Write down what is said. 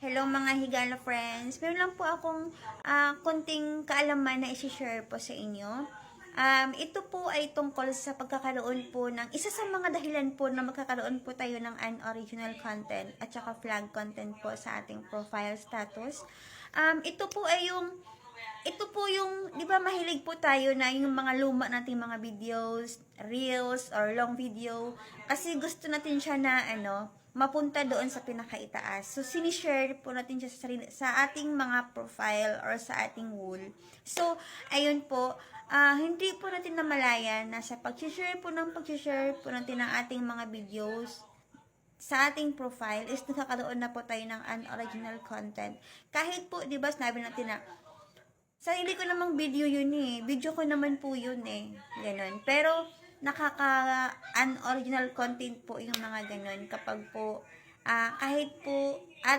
Hello mga higala friends. Meron lang po akong konting kaalaman na isi-share po sa inyo. Ito po ay tungkol sa pagkakaroon po ng isa sa mga dahilan po na magkakaroon po tayo ng unoriginal content at saka flag content po sa ating profile status. Ito po yung, di ba mahilig po tayo na yung mga luma nating mga videos, reels, or long video. Kasi gusto natin siya na, mapunta doon sa pinakaitaas. So, sinishare po natin siya sa ating mga profile or sa ating wall. So, ayun po, hindi po natin namalayan na sa pag-share po natin ng ating mga videos, sa ating profile is nakakaroon na po tayo ng unoriginal content. Kahit po, di ba, sinabi natin na sarili ko namang video yun eh. Video ko naman po yun eh. Ganon. Pero, nakaka-unoriginal content po yung mga ganon kapag po, kahit po